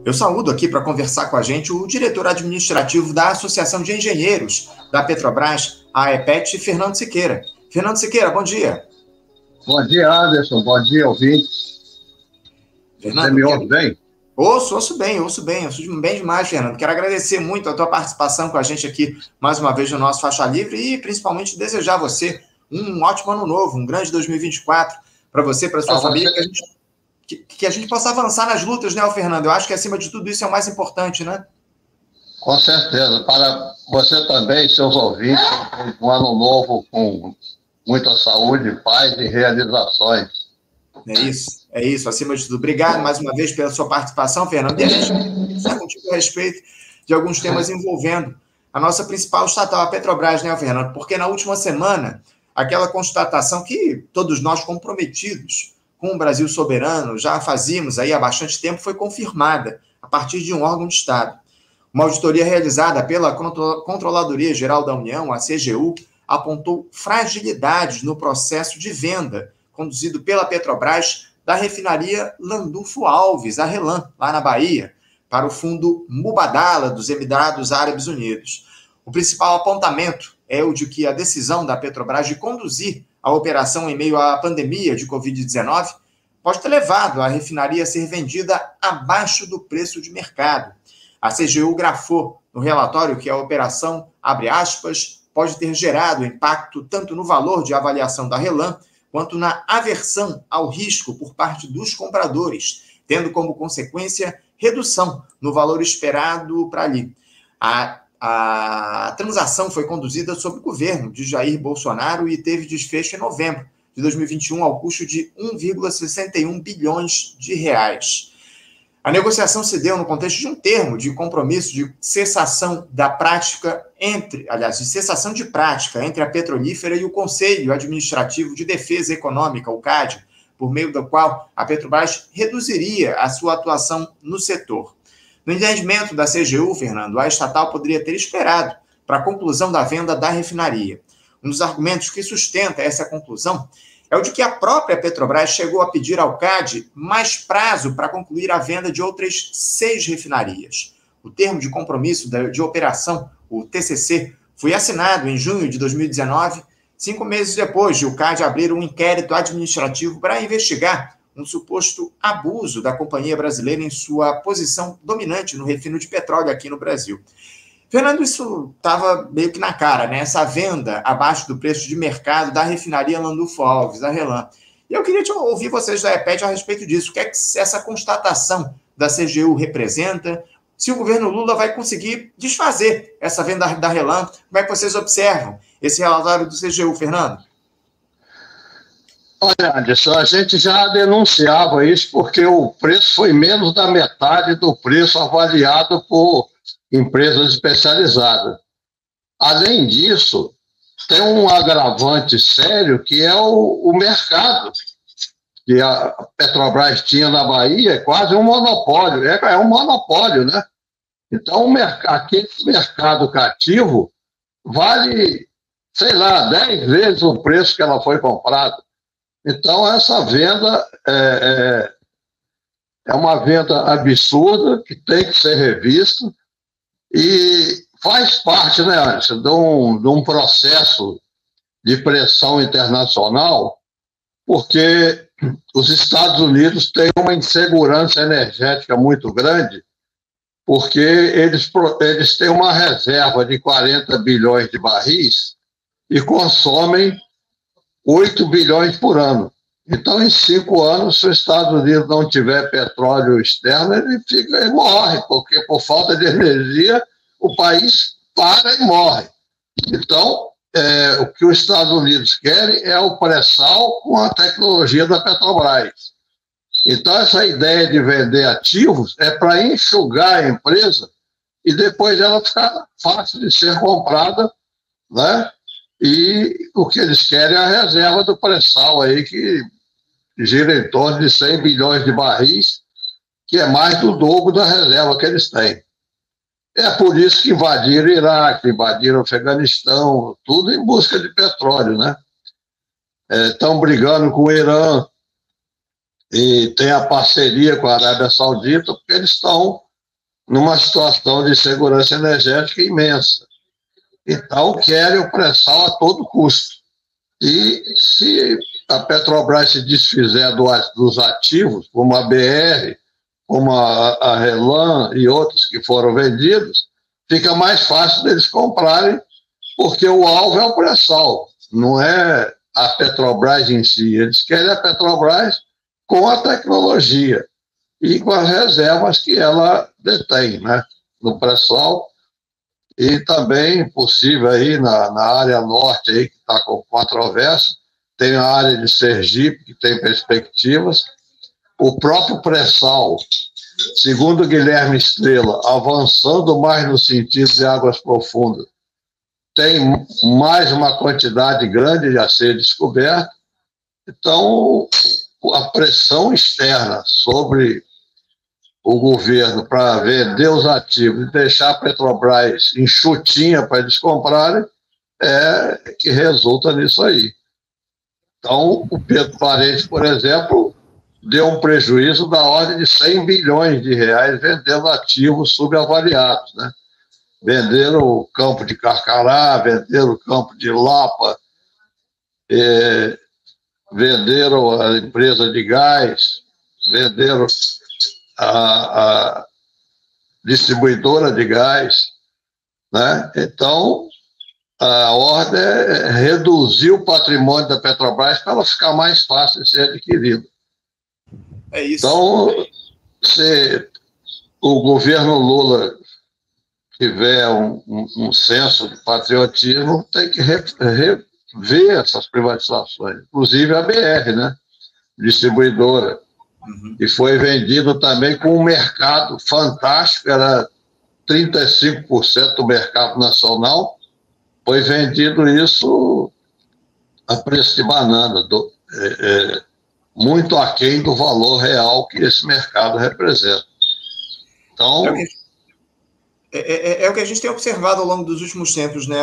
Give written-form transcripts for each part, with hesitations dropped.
Eu saúdo aqui para conversar com a gente o diretor administrativo da Associação de Engenheiros da Petrobras, a AEPET, Fernando Siqueira. Fernando Siqueira, bom dia. Bom dia, Anderson. Bom dia, ouvintes. Você me ouve bem? Ouço bem demais, Fernando. Quero agradecer muito a tua participação com a gente aqui, mais uma vez, no nosso Faixa Livre e, principalmente, desejar a você um ótimo ano novo, um grande 2024 para você, para sua família, que a gente possa avançar nas lutas, né, Fernando? Eu acho que, acima de tudo, isso é o mais importante, né? Com certeza. Para você também, seus ouvintes, um ano novo com muita saúde, paz e realizações. É isso, acima de tudo. Obrigado mais uma vez pela sua participação, Fernando. E a gente vai conversar contigo a respeito de alguns temas envolvendo a nossa principal estatal, a Petrobras, né, Fernando? Porque na última semana, aquela constatação que todos nós comprometidos com o Brasil soberano já fazíamos aí há bastante tempo foi confirmada a partir de um órgão de Estado. Uma auditoria realizada pela Controladoria Geral da União, a CGU, apontou fragilidades no processo de venda conduzido pela Petrobras da refinaria Landulfo Alves, a RLAM, lá na Bahia, para o fundo Mubadala dos Emirados Árabes Unidos. O principal apontamento é o de que a decisão da Petrobras de conduzir a operação em meio à pandemia de Covid-19 pode ter levado a refinaria a ser vendida abaixo do preço de mercado. A CGU grafou no relatório que a operação, abre aspas, pode ter gerado impacto tanto no valor de avaliação da RLAM quanto na aversão ao risco por parte dos compradores, tendo como consequência redução no valor esperado para ali. A transação foi conduzida sob o governo de Jair Bolsonaro e teve desfecho em novembro de 2021 ao custo de 1,61 bilhões de reais. A negociação se deu no contexto de um termo de compromisso de cessação da prática cessação de prática entre a petrolífera e o Conselho Administrativo de Defesa Econômica, o CAD, por meio do qual a Petrobras reduziria a sua atuação no setor. No entendimento da CGU, Fernando, a estatal poderia ter esperado para a conclusão da venda da refinaria. Um dos argumentos que sustenta essa conclusão é o de que a própria Petrobras chegou a pedir ao CAD mais prazo para concluir a venda de outras 6 refinarias. O termo de compromisso de operação, o TCC, foi assinado em junho de 2019, 5 meses depois de o CAD abrir um inquérito administrativo para investigar um suposto abuso da companhia brasileira em sua posição dominante no refino de petróleo aqui no Brasil. Fernando, isso estava meio que na cara, né? Essa venda abaixo do preço de mercado da refinaria Landulfo Alves, a RLAM. E eu queria ouvir vocês da AEPET a respeito disso. O que é que essa constatação da CGU representa? Se o governo Lula vai conseguir desfazer essa venda da RLAM? Como é que vocês observam esse relatório do CGU, Fernando? Olha, Anderson, a gente já denunciava isso porque o preço foi menos da metade do preço avaliado por empresas especializadas. Além disso, tem um agravante sério que é o mercado, que a Petrobras tinha na Bahia, é quase um monopólio, é um monopólio, né? Então, aquele mercado cativo vale, sei lá, 10 vezes o preço que ela foi comprada. Então, essa venda é uma venda absurda, que tem que ser revista, e faz parte, né, Anderson, de um processo de pressão internacional, porque os Estados Unidos têm uma insegurança energética muito grande, porque eles têm uma reserva de 40 bilhões de barris e consomem 8 bilhões por ano. Então, em 5 anos, se os Estados Unidos não tiver petróleo externo, ele morre, porque por falta de energia, o país para e morre. Então, o que os Estados Unidos querem é o pré-sal com a tecnologia da Petrobras. Então, essa ideia de vender ativos é para enxugar a empresa e depois ela ficar fácil de ser comprada, né? E o que eles querem é a reserva do pré-sal aí, que gira em torno de 100 bilhões de barris, que é mais do dobro da reserva que eles têm. É por isso que invadiram o Iraque, invadiram o Afeganistão, tudo em busca de petróleo, né? estão brigando com o Irã e tem a parceria com a Arábia Saudita, porque eles estão numa situação de segurança energética imensa. Então, querem o pré-sal a todo custo. E se a Petrobras se desfizer dos ativos, como a BR, como a Relan e outros que foram vendidos, fica mais fácil deles comprarem, porque o alvo é o pré-sal, não é a Petrobras em si. Eles querem a Petrobras com a tecnologia e com as reservas que ela detém, né, no pré-sal. E também possível aí na área norte, aí, que está com controvérsia, tem a área de Sergipe, que tem perspectivas. O próprio pré-sal, segundo Guilherme Estrela, avançando mais no sentido de águas profundas, tem mais uma quantidade grande a ser descoberta. Então, a pressão externa sobre o governo para vender os ativos e deixar a Petrobras enxutinha para eles comprarem, que resulta nisso aí. Então, o Pedro Parente, por exemplo, deu um prejuízo da ordem de 100 bilhões de reais vendendo ativos subavaliados, né? Venderam o campo de Carcará, venderam o campo de Lapa, venderam a empresa de gás, venderam a distribuidora de gás, né? Então, a ordem é reduzir o patrimônio da Petrobras para ela ficar mais fácil de ser adquirida. É isso. Então, se o governo Lula tiver um senso de patriotismo, tem que rever essas privatizações, inclusive a BR, né? Distribuidora. E foi vendido também com um mercado fantástico, era 35% do mercado nacional, foi vendido isso a preço de banana, muito aquém do valor real que esse mercado representa. Então... É o que a gente tem observado ao longo dos últimos tempos, né,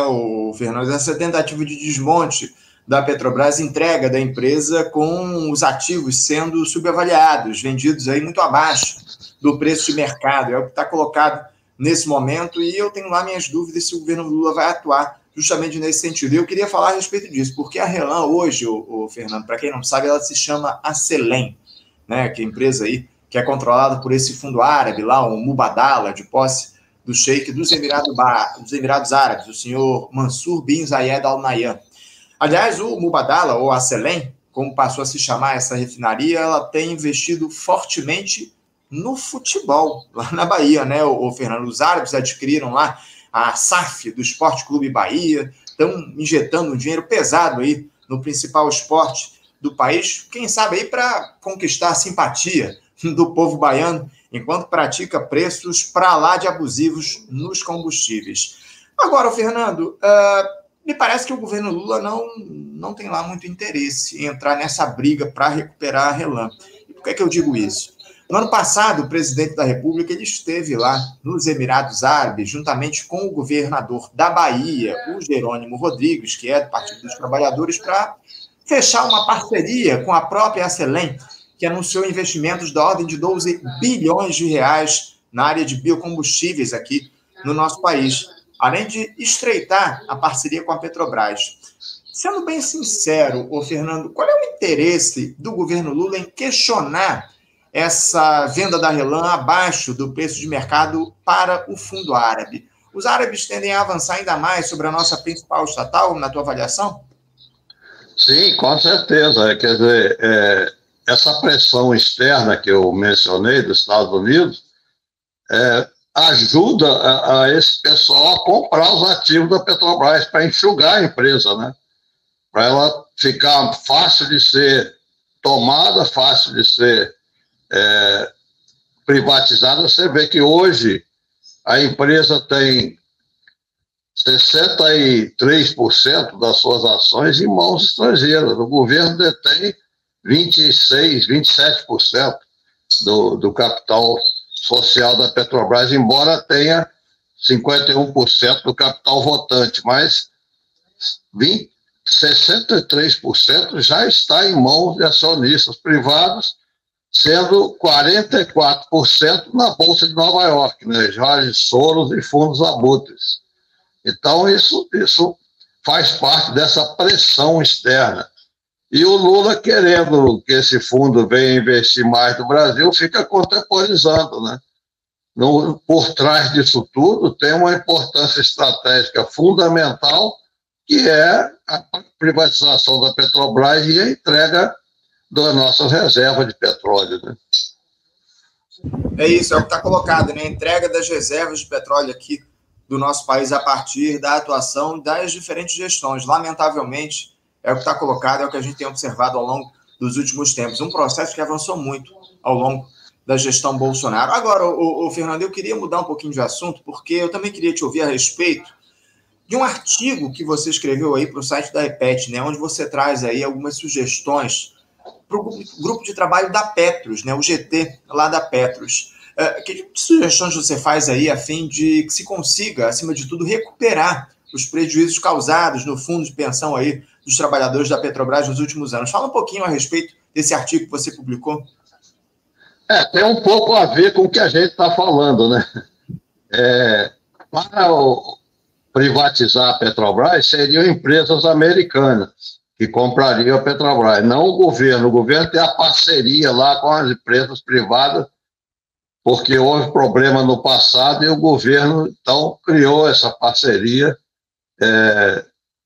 Fernando? Essa tentativa de desmonte da Petrobras, entrega da empresa com os ativos sendo subavaliados, vendidos aí muito abaixo do preço de mercado. É o que está colocado nesse momento e eu tenho lá minhas dúvidas se o governo Lula vai atuar justamente nesse sentido. E eu queria falar a respeito disso, porque a Relan hoje, Fernando, para quem não sabe, ela se chama Acelen, né, que é a empresa aí que é controlada por esse fundo árabe lá, o Mubadala, de posse do sheik dos Emirados Árabes, o senhor Mansur bin Zayed Al Nahyan. Aliás, o Mubadala, ou a Acelen, como passou a se chamar essa refinaria, ela tem investido fortemente no futebol, lá na Bahia, né, o Fernando? Os árabes adquiriram lá a SAF do Esporte Clube Bahia, estão injetando um dinheiro pesado aí no principal esporte do país, quem sabe aí para conquistar a simpatia do povo baiano, enquanto pratica preços para lá de abusivos nos combustíveis. Agora, Fernando, me parece que o governo Lula não tem lá muito interesse em entrar nessa briga para recuperar a Relan. E por que eu digo isso? No ano passado, o presidente da República ele esteve lá nos Emirados Árabes, juntamente com o governador da Bahia, o Jerônimo Rodrigues, que é do Partido dos Trabalhadores, para fechar uma parceria com a própria Acelen, que anunciou investimentos da ordem de 12 bilhões de reais na área de biocombustíveis aqui no nosso país, além de estreitar a parceria com a Petrobras. Sendo bem sincero, Fernando, qual é o interesse do governo Lula em questionar essa venda da Relan abaixo do preço de mercado para o fundo árabe? Os árabes tendem a avançar ainda mais sobre a nossa principal estatal, na tua avaliação? Sim, com certeza. Quer dizer, essa pressão externa que eu mencionei dos Estados Unidos ajuda a esse pessoal a comprar os ativos da Petrobras para enxugar a empresa, né? Para ela ficar fácil de ser tomada, fácil de ser privatizada. Você vê que hoje a empresa tem 63% das suas ações em mãos estrangeiras. O governo detém 26%, 27% do capital social da Petrobras, embora tenha 51% do capital votante, mas 63% já está em mãos de acionistas privados, sendo 44% na Bolsa de Nova York, né? Jorge Soros e fundos abutres. Então, isso faz parte dessa pressão externa. E o Lula, querendo que esse fundo venha investir mais no Brasil, fica contemporizando, né? Por trás disso tudo, tem uma importância estratégica fundamental, que é a privatização da Petrobras e a entrega das nossas reservas de petróleo, né? É isso, é o que está colocado, né? A entrega das reservas de petróleo aqui do nosso país a partir da atuação das diferentes gestões. Lamentavelmente, é o que está colocado, é o que a gente tem observado ao longo dos últimos tempos. Um processo que avançou muito ao longo da gestão Bolsonaro. Agora, o Fernando, eu queria mudar um pouquinho de assunto, porque eu também queria te ouvir a respeito de um artigo que você escreveu aí para o site da EPET, né, onde você traz aí algumas sugestões para o grupo de trabalho da Petros, né, o GT lá da Petros. Que tipo de sugestões você faz aí a fim de que se consiga, acima de tudo, recuperar os prejuízos causados no fundo de pensão aí dos trabalhadores da Petrobras nos últimos anos? Fala um pouquinho a respeito desse artigo que você publicou. Tem um pouco a ver com o que a gente está falando, né? Para privatizar a Petrobras, seriam empresas americanas que comprariam a Petrobras, não o governo. O governo tem a parceria lá com as empresas privadas, porque houve problema no passado e o governo, então, criou essa parceria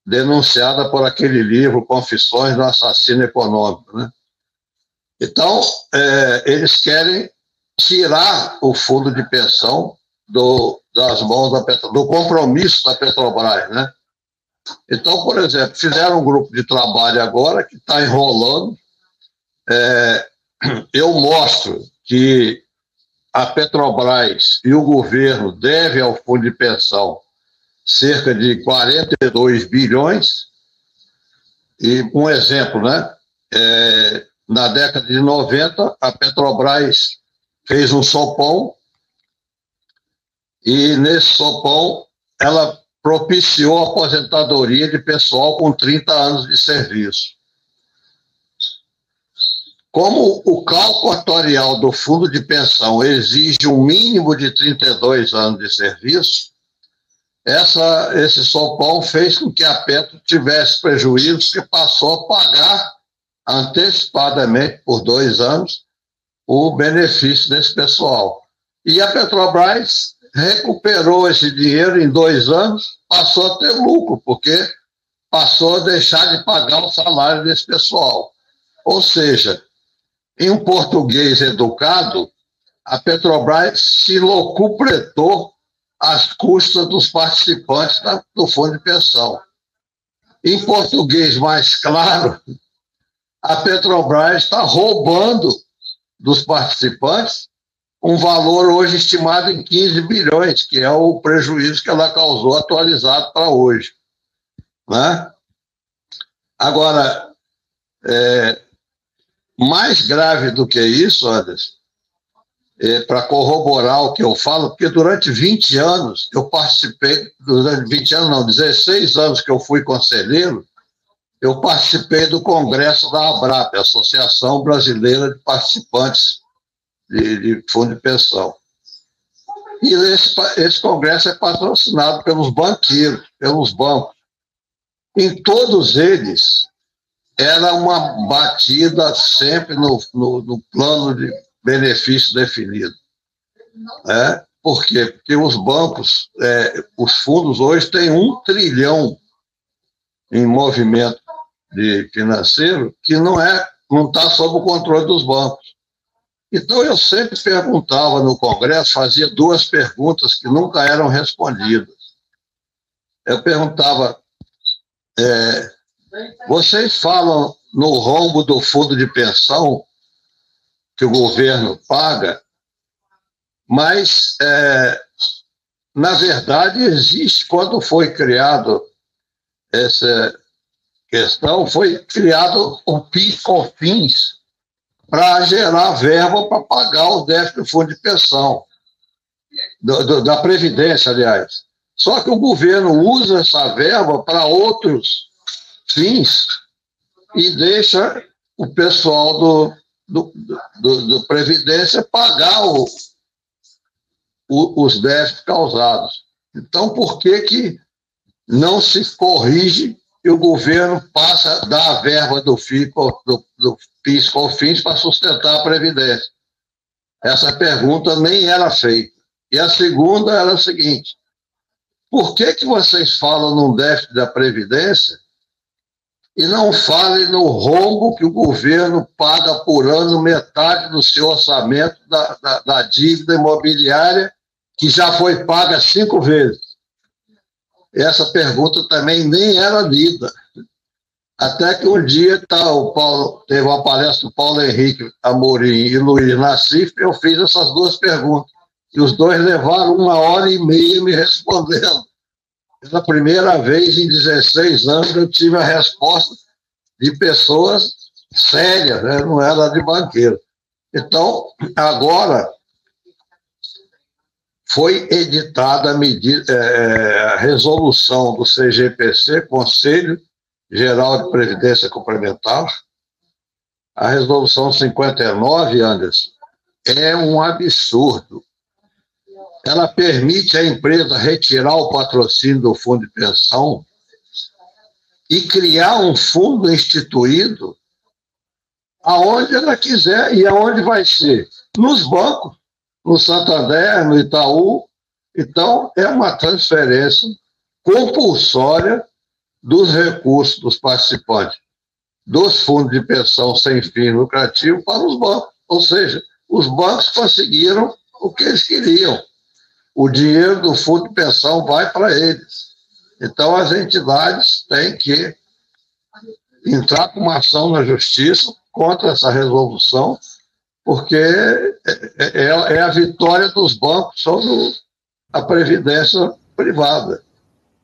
denunciada por aquele livro, Confissões do Assassino Econômico, né? Então, eles querem tirar o fundo de pensão das mãos do compromisso da Petrobras, né? Então, por exemplo, fizeram um grupo de trabalho agora que está enrolando. Eu mostro que a Petrobras e o governo devem ao fundo de pensão cerca de 42 bilhões. E um exemplo, né? Na década de 90, a Petrobras fez um sopão e, nesse sopão, ela propiciou a aposentadoria de pessoal com 30 anos de serviço. Como o cálculo atuarial do fundo de pensão exige um mínimo de 32 anos de serviço, esse sopão fez com que a Petro tivesse prejuízos que passou a pagar antecipadamente, por 2 anos, o benefício desse pessoal. E a Petrobras recuperou esse dinheiro em 2 anos, passou a ter lucro, porque passou a deixar de pagar o salário desse pessoal. Ou seja, em um português educado, a Petrobras se locupletou às custas dos participantes do fundo de pensão. Em português mais claro, a Petrobras está roubando dos participantes um valor hoje estimado em 15 bilhões, que é o prejuízo que ela causou atualizado para hoje, né? Agora, mais grave do que isso, Anderson, para corroborar o que eu falo, porque durante 20 anos eu participei, 16 anos que eu fui conselheiro, eu participei do congresso da ABRAP, Associação Brasileira de Participantes de Fundo de Pensão. E esse congresso é patrocinado pelos banqueiros, pelos bancos. Em todos eles, era uma batida sempre no plano de benefício definido. Por quê? Porque os bancos, os fundos hoje têm 1 trilhão em movimento financeiro que não está sob o controle dos bancos. Então, eu sempre perguntava no Congresso, fazia 2 perguntas que nunca eram respondidas. Eu perguntava, vocês falam no rombo do fundo de pensão que o governo paga, mas, na verdade, existe, quando foi criado essa questão, foi criado o PIS/COFINS para gerar verba para pagar o déficit do fundo de pensão, da Previdência, aliás. Só que o governo usa essa verba para outros fins e deixa o pessoal do Previdência pagar os déficits causados. Então, por que não se corrige e o governo passa a dar a verba do PIS/COFINS para sustentar a Previdência? Essa pergunta nem era feita. E a segunda era a seguinte: por que vocês falam no déficit da Previdência e não falem no rombo que o governo paga por ano metade do seu orçamento da dívida imobiliária, que já foi paga 5 vezes? Essa pergunta também nem era lida. Até que um dia teve uma palestra do Paulo Henrique Amorim e Luiz Nassif, eu fiz essas duas perguntas. E os dois levaram 1h30 me respondendo. Pela primeira vez em 16 anos eu tive a resposta de pessoas sérias, né? Não era de banqueiro. Então, agora foi editada a resolução do CGPC, Conselho Geral de Previdência Complementar. A resolução 59, Anderson, é um absurdo. Ela permite à empresa retirar o patrocínio do fundo de pensão e criar um fundo instituído aonde ela quiser. E aonde vai ser? Nos bancos, no Santander, no Itaú. Então, é uma transferência compulsória dos recursos dos participantes dos fundos de pensão sem fim lucrativo para os bancos. Ou seja, os bancos conseguiram o que eles queriam. O dinheiro do fundo de pensão vai para eles. Então, as entidades têm que entrar com uma ação na justiça contra essa resolução, porque é a vitória dos bancos sobre a previdência privada.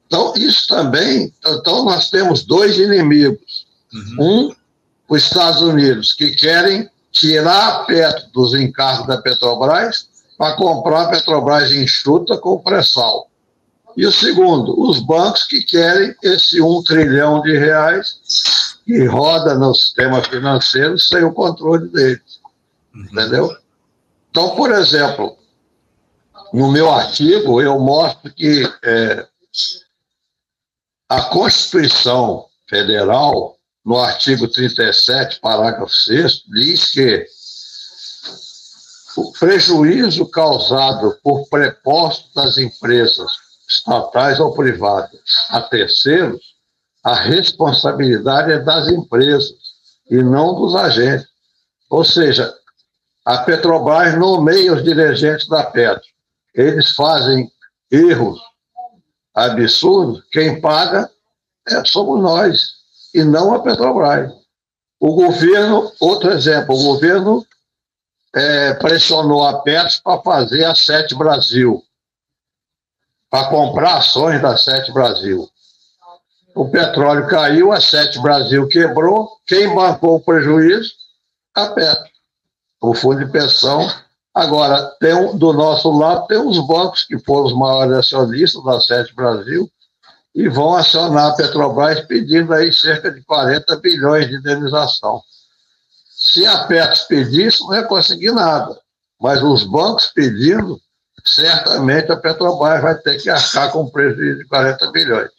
Então, isso também... Então, nós temos dois inimigos. Um, os Estados Unidos, que querem tirar a Petro dos encargos da Petrobras para comprar a Petrobras enxuta com pré-sal. E o segundo, os bancos que querem esse 1 trilhão de reais que roda no sistema financeiro sem o controle deles. Entendeu? Então, por exemplo, no meu artigo eu mostro que a Constituição Federal, no artigo 37, parágrafo 6º, diz que o prejuízo causado por prepostos das empresas estatais ou privadas a terceiros, a responsabilidade é das empresas e não dos agentes. Ou seja, a Petrobras nomeia os dirigentes da Petro. Eles fazem erros absurdos, quem paga somos nós e não a Petrobras. O governo, outro exemplo, o governo pressionou a Petro para fazer a Sete Brasil, para comprar ações da Sete Brasil. O petróleo caiu, a Sete Brasil quebrou, quem bancou o prejuízo? A Petro, o fundo de pensão. Agora, do nosso lado, tem os bancos que foram os maiores acionistas da Sete Brasil e vão acionar a Petrobras pedindo aí cerca de 40 bilhões de indenização. Se a Petro pedisse, não ia conseguir nada. Mas os bancos pedindo, certamente a Petrobras vai ter que arcar com um prejuízo de 40 bilhões.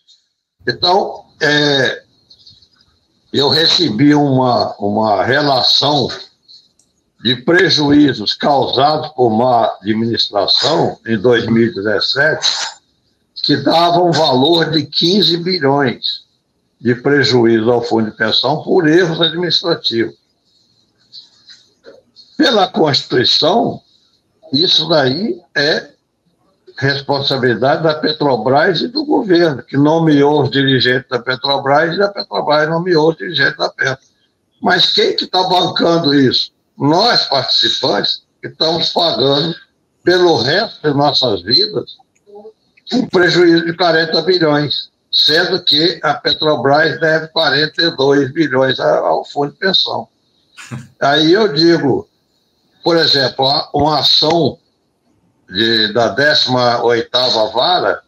Então, eu recebi uma relação de prejuízos causados por má administração em 2017, que dava um valor de 15 bilhões de prejuízo ao fundo de pensão por erros administrativos. Pela Constituição, isso daí é responsabilidade da Petrobras e do governo, que nomeou os dirigentes da Petrobras e a Petrobras nomeou os dirigentes da Petro. Mas quem que está bancando isso? Nós, participantes, que estamos pagando pelo resto de nossas vidas um prejuízo de 40 bilhões, sendo que a Petrobras deve 42 bilhões ao fundo de pensão. Aí eu digo, por exemplo, uma ação da 18ª Vara,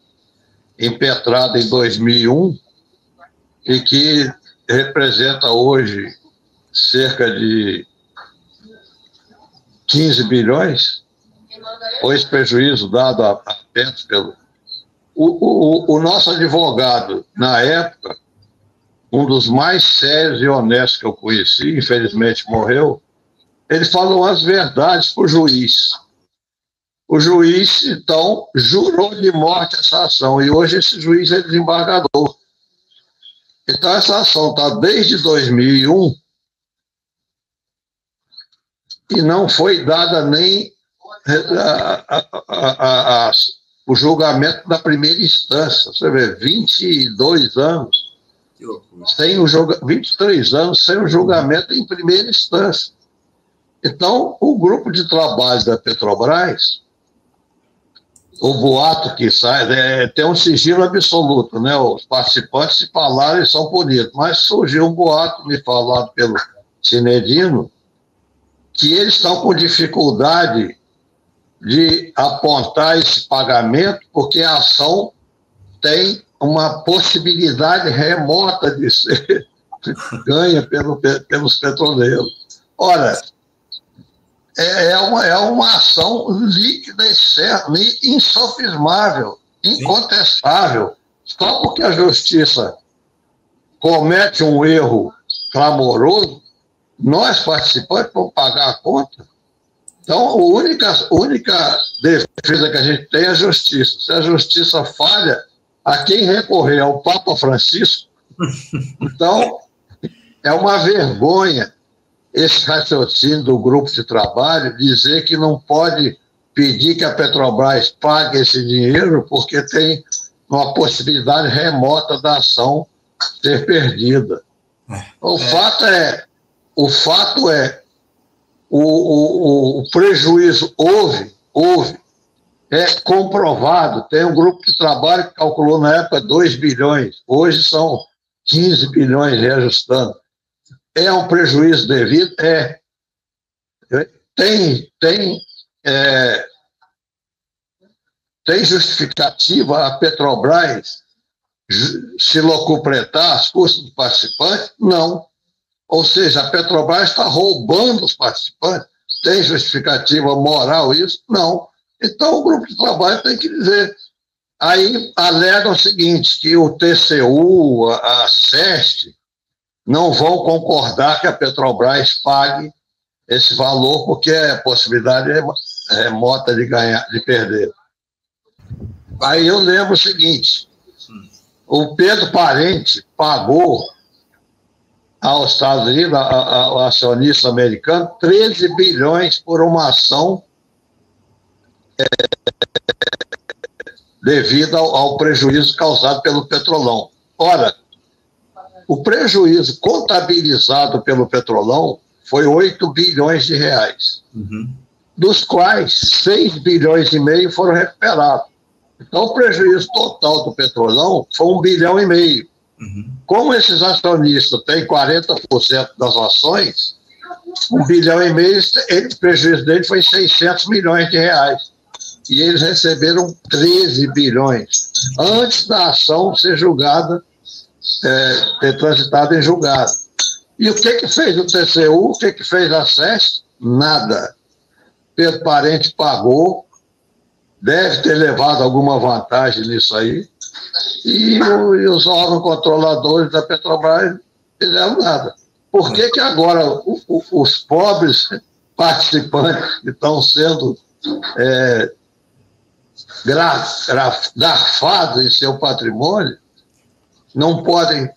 impetrada em 2001, e que representa hoje cerca de 15 bilhões, foi esse prejuízo dado a Petros pelo... O nosso advogado, na época, um dos mais sérios e honestos que eu conheci, infelizmente morreu, ele falou as verdades para o juiz. O juiz, então, jurou de morte essa ação, e hoje esse juiz é desembargador. Então, essa ação está desde 2001 e não foi dada nem o julgamento da primeira instância. Você vê, 22 anos, sem 23 anos sem o julgamento em primeira instância. Então, o grupo de trabalho da Petrobras, o boato que sai, tem um sigilo absoluto, né? Os participantes se falaram e são punidos, mas surgiu um boato me falado pelo Cinedino que eles estão com dificuldade de apontar esse pagamento porque a ação tem uma possibilidade remota de ser ganha pelos petroleiros. Ora, é uma ação líquida e certa, insofismável, incontestável. Só porque a justiça comete um erro clamoroso, nós, participantes, vamos pagar a conta. Então, a única defesa que a gente tem é a justiça. Se a justiça falha, a quem recorrer ao Papa Francisco. Então, é uma vergonha esse raciocínio do grupo de trabalho dizer que não pode pedir que a Petrobras pague esse dinheiro porque tem uma possibilidade remota da ação ser perdida. O fato é o prejuízo houve, é comprovado. Tem um grupo de trabalho que calculou na época 2 bilhões, hoje são 15 bilhões reajustando. É um prejuízo devido? Tem justificativa a Petrobras se locupletar as custas dos participantes? Não. Ou seja, a Petrobras está roubando os participantes. Tem justificativa moral isso? Não. Então o grupo de trabalho tem que dizer. Aí alegam o seguinte, que o TCU, a SEST, não vão concordar que a Petrobras pague esse valor porque a possibilidade é remota de perder. Aí eu lembro o seguinte, o Pedro Parente pagou aos Estados Unidos, ao acionista americano, 13 bilhões por uma ação devido ao prejuízo causado pelo Petrolão. Ora, o prejuízo contabilizado pelo Petrolão foi 8 bilhões de reais, dos quais 6 bilhões e meio foram recuperados. Então, o prejuízo total do Petrolão foi 1,5 bilhão. Como esses acionistas têm 40% das ações, 1,5 bilhão, o prejuízo dele foi 600 milhões de reais. E eles receberam 13 bilhões, antes da ação ser julgada, ter transitado em julgado. E o que fez o TCU? O que fez a SESC? Nada. Pedro Parente pagou, deve ter levado alguma vantagem nisso aí, e os órgãos controladores da Petrobras não fizeram nada. Por que agora os pobres participantes que estão sendo garfados em seu patrimônio não podem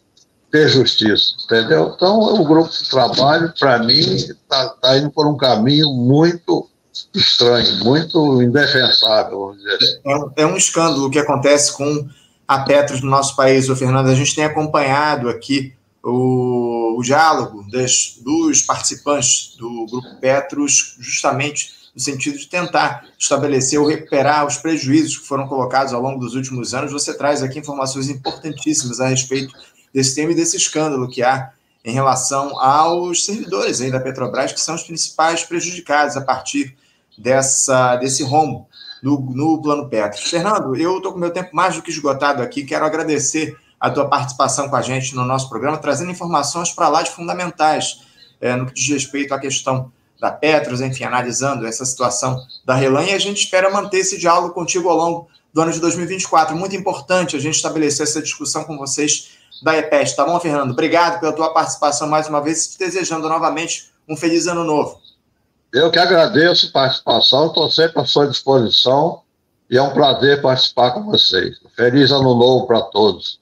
ter justiça, entendeu? Então, o grupo de trabalho, para mim, está indo por um caminho muito estranho, muito indefensável, vamos dizer assim. É um escândalo o que acontece com a Petros no nosso país, Fernando. A gente tem acompanhado aqui o diálogo dos participantes do Grupo Petros, justamente no sentido de tentar estabelecer ou recuperar os prejuízos que foram colocados ao longo dos últimos anos. Você traz aqui informações importantíssimas a respeito desse tema e desse escândalo que há em relação aos servidores aí da Petrobras, que são os principais prejudicados a partir desse rombo no Plano Petros. Fernando, eu estou com meu tempo mais do que esgotado aqui, quero agradecer a tua participação com a gente no nosso programa, trazendo informações para lá de fundamentais no que diz respeito à questão da Petros, enfim, analisando essa situação da RELAM, e a gente espera manter esse diálogo contigo ao longo do ano de 2024. Muito importante a gente estabelecer essa discussão com vocês da EPEST, tá bom, Fernando? Obrigado pela tua participação mais uma vez, te desejando novamente um feliz ano novo. Eu que agradeço a participação, estou sempre à sua disposição e é um prazer participar com vocês. Feliz ano novo para todos.